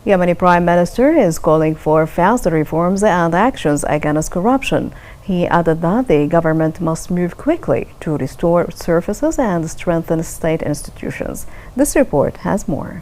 Yemeni Prime Minister is calling for faster reforms and actions against corruption. He added that the government must move quickly to restore services and strengthen state institutions. This report has more.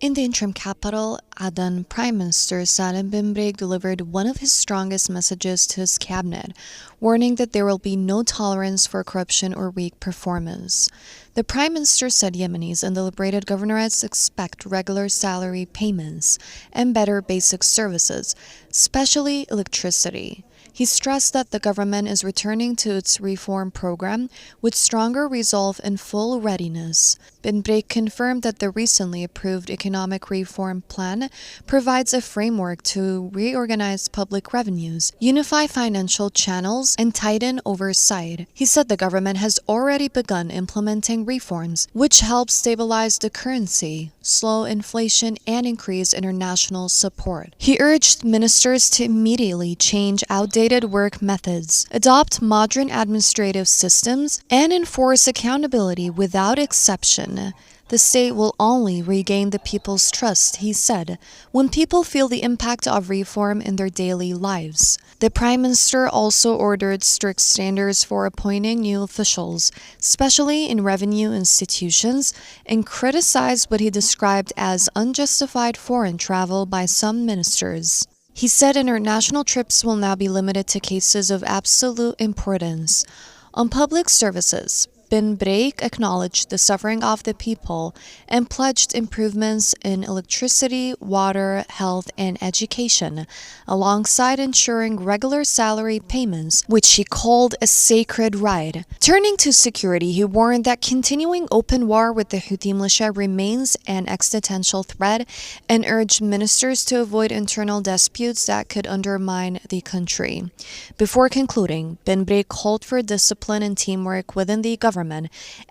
In the interim capital, Aden, Prime Minister Salim bin Breg delivered one of his strongest messages to his cabinet, warning that there will be no tolerance for corruption or weak performance. The Prime Minister said Yemenis and the liberated governorates expect regular salary payments and better basic services, especially electricity. He stressed that the government is returning to its reform program with stronger resolve and full readiness. Bin Breg confirmed that the recently approved economic reform plan provides a framework to reorganize public revenues, unify financial channels, and tighten oversight. He said the government has already begun implementing reforms, which help stabilize the currency, slow inflation, and increase international support. He urged ministers to immediately change outdated work methods, adopt modern administrative systems, and enforce accountability without exception. The state will only regain the people's trust, he said, when people feel the impact of reform in their daily lives. The Prime Minister also ordered strict standards for appointing new officials, especially in revenue institutions, and criticized what he described as unjustified foreign travel by some ministers. He said international trips will now be limited to cases of absolute importance. On public services, Bin Breg acknowledged the suffering of the people and pledged improvements in electricity, water, health, and education, alongside ensuring regular salary payments, which he called a sacred right. Turning to security, he warned that continuing open war with the Houthi militia remains an existential threat and urged ministers to avoid internal disputes that could undermine the country. Before concluding, Bin Breg called for discipline and teamwork within the government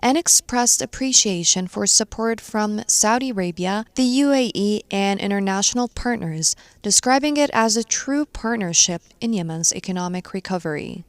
and expressed appreciation for support from Saudi Arabia, the UAE, and international partners, describing it as a true partnership in Yemen's economic recovery.